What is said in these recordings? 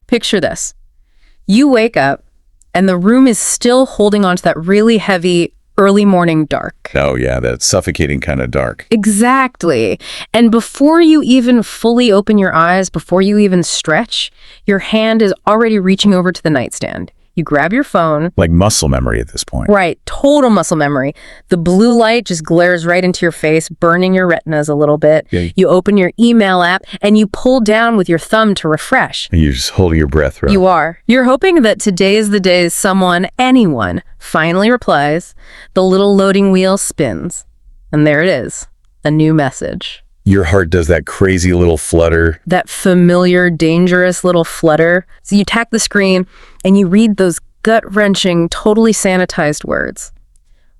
Picture this. You wake up, and the room is still holding on to that really heavy early morning dark. Oh, yeah, that suffocating kind of dark. Exactly. And before you even fully open your eyes, before you even stretch, your hand is already reaching over to the nightstand. You grab your phone. Like muscle memory at this point. Right, total muscle memory. The blue light just glares right into your face, burning your retinas a little bit. Yeah. You open your email app, and you pull down with your thumb to refresh. And you're just holding your breath, right? You are. You're hoping that today is the day someone, anyone, finally replies. The little loading wheel spins. And there it is, a new message. Your heart does that crazy little flutter. That familiar, dangerous little flutter. So you tap the screen and you read those gut-wrenching, totally sanitized words.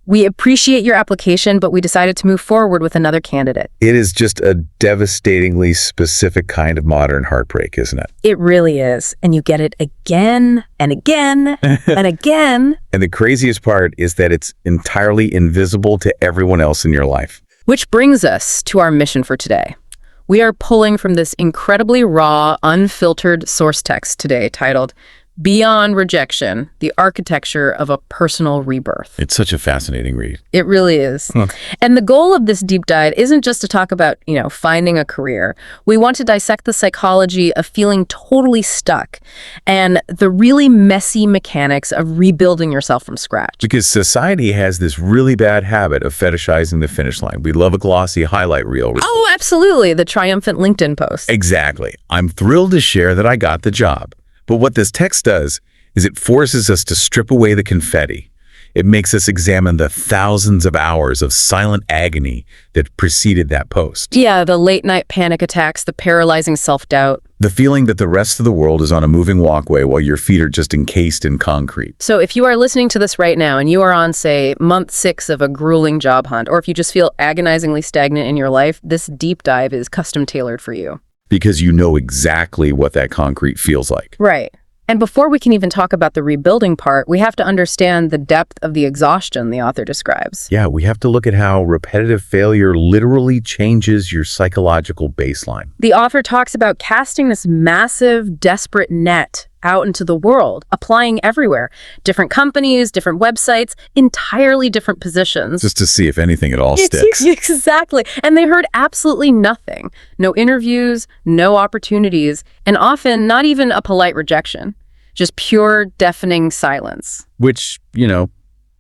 We appreciate your application, but we decided to move forward with another candidate. It is just a devastatingly specific kind of modern heartbreak, isn't it? It really is. And you get it again and again and again. And the craziest part is that it's entirely invisible to everyone else in your life. Which brings us to our mission for today. We are pulling from this incredibly raw, unfiltered source text today titled Beyond Rejection, the Architecture of a Personal Rebirth. It's such a fascinating read. It really is. And the goal of this deep dive isn't just to talk about, finding a career. We want to dissect the psychology of feeling totally stuck and the really messy mechanics of rebuilding yourself from scratch. Because society has this really bad habit of fetishizing the finish line. We love a glossy highlight reel. Oh, absolutely. The triumphant LinkedIn post. Exactly. I'm thrilled to share that I got the job. But what this text does is it forces us to strip away the confetti. It makes us examine the thousands of hours of silent agony that preceded that post. Yeah, the late-night panic attacks, the paralyzing self-doubt. The feeling that the rest of the world is on a moving walkway while your feet are just encased in concrete. So if you are listening to this right now and you are on, say, month 6 of a grueling job hunt, or if you just feel agonizingly stagnant in your life, this deep dive is custom-tailored for you. Because you know exactly what that concrete feels like. Right. And before we can even talk about the rebuilding part, we have to understand the depth of the exhaustion the author describes. Yeah, we have to look at how repetitive failure literally changes your psychological baseline. The author talks about casting this massive, desperate net out into the world, applying everywhere. Different companies, different websites, entirely different positions. Just to see if anything at all sticks. Exactly. And they heard absolutely nothing. No interviews, no opportunities, and often not even a polite rejection. Just pure, deafening silence. Which,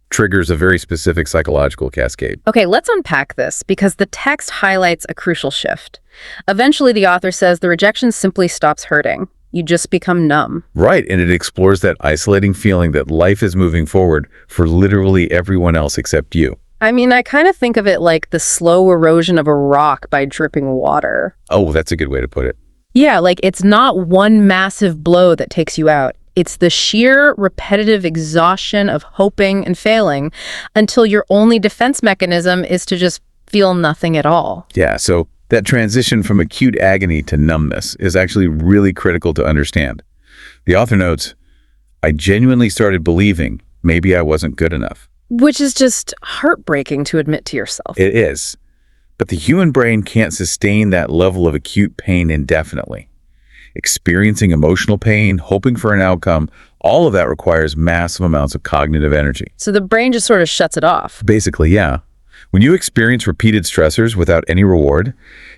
triggers a very specific psychological cascade. Okay, let's unpack this because the text highlights a crucial shift. Eventually, the author says the rejection simply stops hurting. You just become numb. Right, and it explores that isolating feeling that life is moving forward for literally everyone else except you. I mean, I kind of think of it like the slow erosion of a rock by dripping water. Oh, that's a good way to put it. Yeah, like it's not one massive blow that takes you out. It's the sheer repetitive exhaustion of hoping and failing until your only defense mechanism is to just feel nothing at all. Yeah, so that transition from acute agony to numbness is actually really critical to understand. The author notes, I genuinely started believing maybe I wasn't good enough. Which is just heartbreaking to admit to yourself. It is. But the human brain can't sustain that level of acute pain indefinitely. Experiencing emotional pain, hoping for an outcome, all of that requires massive amounts of cognitive energy. So the brain just sort of shuts it off. Basically, yeah. When you experience repeated stressors without any reward,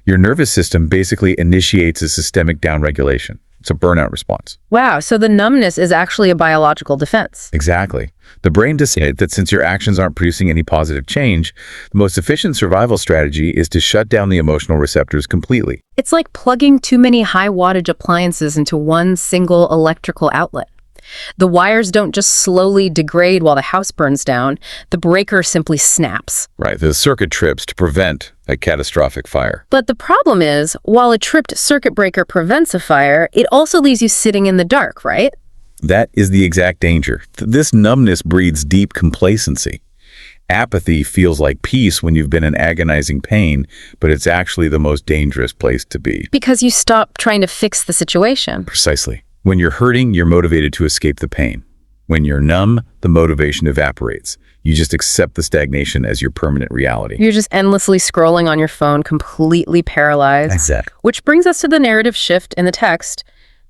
your nervous system basically initiates a systemic downregulation. It's a burnout response. Wow, so the numbness is actually a biological defense. Exactly. The brain decided that since your actions aren't producing any positive change, the most efficient survival strategy is to shut down the emotional receptors completely. It's like plugging too many high-wattage appliances into one single electrical outlet. The wires don't just slowly degrade while the house burns down. The breaker simply snaps. Right, the circuit trips to prevent a catastrophic fire. But the problem is, while a tripped circuit breaker prevents a fire, it also leaves you sitting in the dark, right? That is the exact danger. This numbness breeds deep complacency. Apathy feels like peace when you've been in agonizing pain, but it's actually the most dangerous place to be. Because you stop trying to fix the situation. Precisely. When you're hurting, you're motivated to escape the pain. When you're numb, the motivation evaporates. You just accept the stagnation as your permanent reality. You're just endlessly scrolling on your phone, completely paralyzed. Exactly. Which brings us to the narrative shift in the text.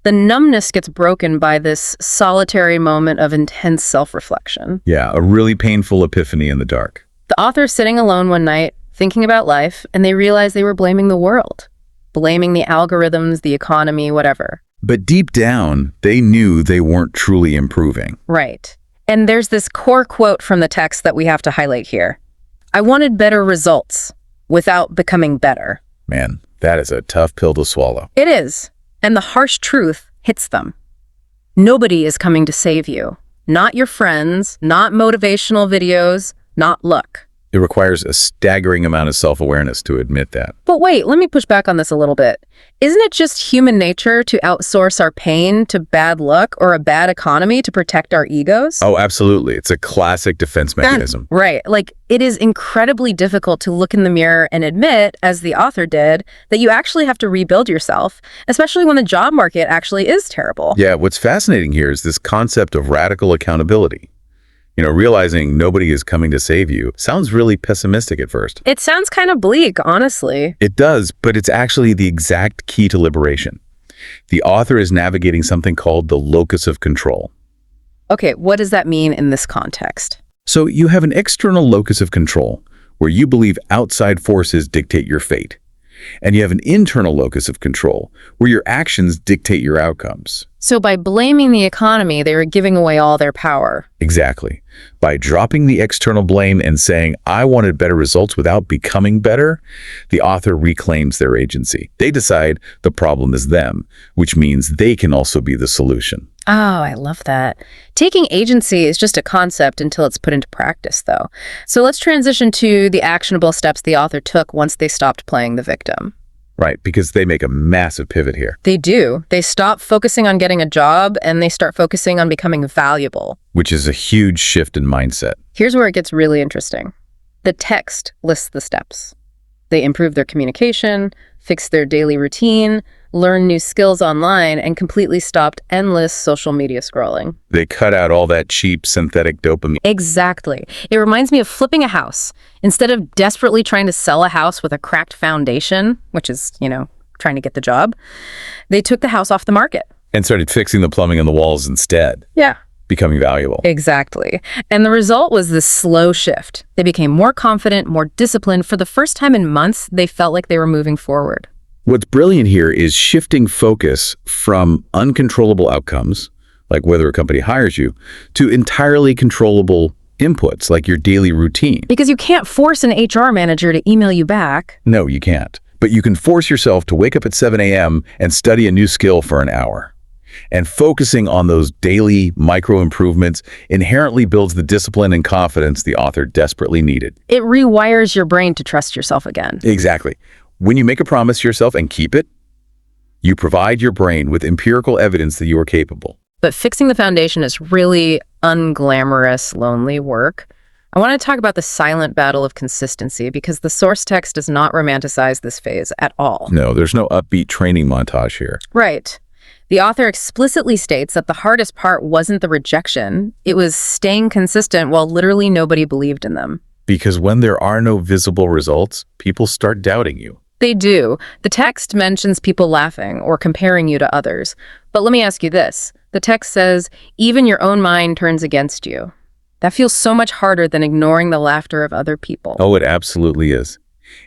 The numbness gets broken by this solitary moment of intense self-reflection. Yeah, a really painful epiphany in the dark. The author's sitting alone one night, thinking about life, and they realize they were blaming the world. Blaming the algorithms, the economy, whatever. But deep down, they knew they weren't truly improving. Right. And there's this core quote from the text that we have to highlight here. I wanted better results without becoming better. Man, that is a tough pill to swallow. It is. And the harsh truth hits them. Nobody is coming to save you. Not your friends, not motivational videos, not luck. It requires a staggering amount of self-awareness to admit that. But wait, let me push back on this a little bit. Isn't it just human nature to outsource our pain to bad luck or a bad economy to protect our egos? Oh, absolutely. It's a classic defense mechanism. Right. Like, it is incredibly difficult to look in the mirror and admit, as the author did, that you actually have to rebuild yourself, especially when the job market actually is terrible. Yeah, what's fascinating here is this concept of radical accountability. Realizing nobody is coming to save you sounds really pessimistic at first. It sounds kind of bleak, honestly. It does, but it's actually the exact key to liberation. The author is navigating something called the locus of control. Okay, what does that mean in this context? So you have an external locus of control where you believe outside forces dictate your fate. And you have an internal locus of control where your actions dictate your outcomes. So by blaming the economy, they were giving away all their power. Exactly. By dropping the external blame and saying, I wanted better results without becoming better, the author reclaims their agency. They decide the problem is them, which means they can also be the solution. Oh, I love that. Taking agency is just a concept until it's put into practice, though. So let's transition to the actionable steps the author took once they stopped playing the victim. Right, because they make a massive pivot here. They do. They stop focusing on getting a job and they start focusing on becoming valuable. Which is a huge shift in mindset. Here's where it gets really interesting. The text lists the steps. They improve their communication, fix their daily routine, learn new skills online, and completely stopped endless social media scrolling. They cut out all that cheap synthetic dopamine. Exactly. It reminds me of flipping a house. Instead of desperately trying to sell a house with a cracked foundation, which is, trying to get the job, they took the house off the market. And started fixing the plumbing on the walls instead. Yeah. Becoming valuable. Exactly. And the result was this slow shift. They became more confident, more disciplined. For the first time in months, they felt like they were moving forward. What's brilliant here is shifting focus from uncontrollable outcomes, like whether a company hires you, to entirely controllable inputs, like your daily routine. Because you can't force an HR manager to email you back. No, you can't. But you can force yourself to wake up at 7 a.m. and study a new skill for an hour. And focusing on those daily micro improvements inherently builds the discipline and confidence the author desperately needed. It rewires your brain to trust yourself again. Exactly. When you make a promise to yourself and keep it, you provide your brain with empirical evidence that you are capable. But fixing the foundation is really unglamorous, lonely work. I want to talk about the silent battle of consistency because the source text does not romanticize this phase at all. No, there's no upbeat training montage here. Right. The author explicitly states that the hardest part wasn't the rejection. It was staying consistent while literally nobody believed in them. Because when there are no visible results, people start doubting you. They do. The text mentions people laughing or comparing you to others. But let me ask you this. The text says, even your own mind turns against you. That feels so much harder than ignoring the laughter of other people. Oh, it absolutely is.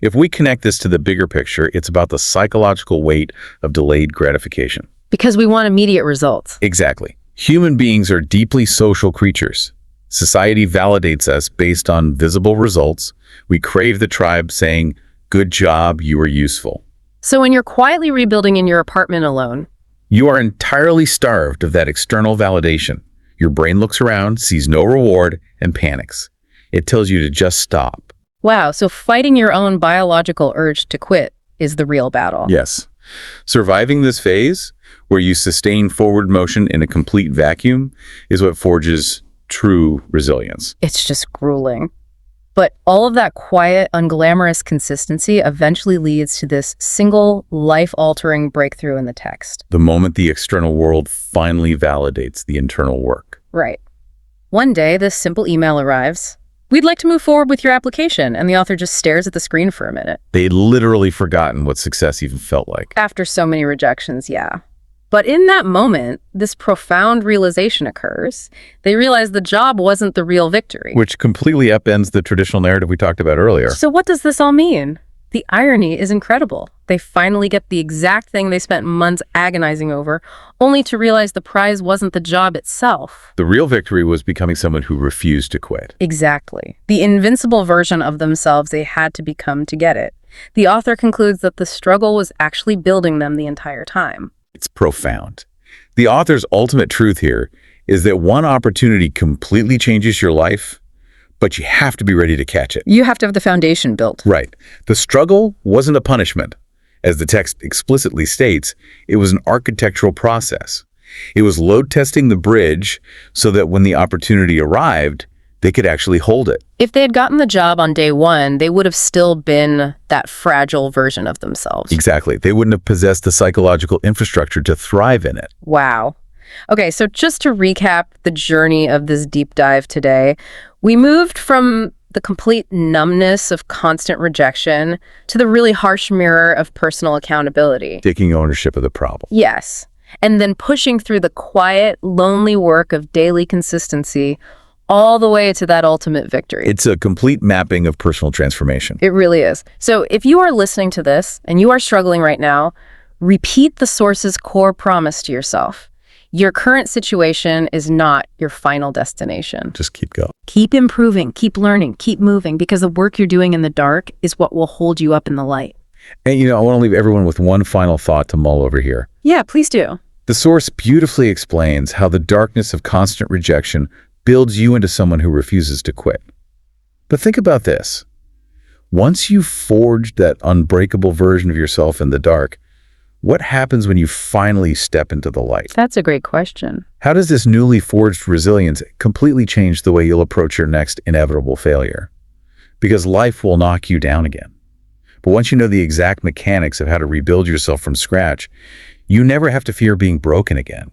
If we connect this to the bigger picture, it's about the psychological weight of delayed gratification. Because we want immediate results. Exactly. Human beings are deeply social creatures. Society validates us based on visible results. We crave the tribe saying, good job, you were useful. So when you're quietly rebuilding in your apartment alone, you are entirely starved of that external validation. Your brain looks around, sees no reward, and panics. It tells you to just stop. Wow, so fighting your own biological urge to quit is the real battle. Yes. Surviving this phase, where you sustain forward motion in a complete vacuum, is what forges true resilience. It's just grueling. But all of that quiet, unglamorous consistency eventually leads to this single, life-altering breakthrough in the text. The moment the external world finally validates the internal work. Right. One day, this simple email arrives. We'd like to move forward with your application, and the author just stares at the screen for a minute. They'd literally forgotten what success even felt like. After so many rejections, yeah. But in that moment, this profound realization occurs. They realize the job wasn't the real victory. Which completely upends the traditional narrative we talked about earlier. So what does this all mean? The irony is incredible. They finally get the exact thing they spent months agonizing over, only to realize the prize wasn't the job itself. The real victory was becoming someone who refused to quit. Exactly. The invincible version of themselves they had to become to get it. The author concludes that the struggle was actually building them the entire time. It's profound. The author's ultimate truth here is that one opportunity completely changes your life, but you have to be ready to catch it. You have to have the foundation built. Right. The struggle wasn't a punishment. As the text explicitly states, it was an architectural process. It was load testing the bridge so that when the opportunity arrived, they could actually hold it. If they had gotten the job on day one, they would have still been that fragile version of themselves. Exactly. They wouldn't have possessed the psychological infrastructure to thrive in it. Wow. Okay, so just to recap the journey of this deep dive today, we moved from the complete numbness of constant rejection to the really harsh mirror of personal accountability. Taking ownership of the problem. Yes. And then pushing through the quiet, lonely work of daily consistency all the way to that ultimate victory. It's a complete mapping of personal transformation. It really is. So if you are listening to this and you are struggling right now, repeat the source's core promise to yourself. Your current situation is not your final destination. Just keep going. Keep improving, keep learning, keep moving, because the work you're doing in the dark is what will hold you up in the light. And I want to leave everyone with one final thought to mull over here. Yeah, please do. The source beautifully explains how the darkness of constant rejection builds you into someone who refuses to quit. But think about this. Once you've forged that unbreakable version of yourself in the dark, what happens when you finally step into the light? That's a great question. How does this newly forged resilience completely change the way you'll approach your next inevitable failure? Because life will knock you down again. But once you know the exact mechanics of how to rebuild yourself from scratch, you never have to fear being broken again.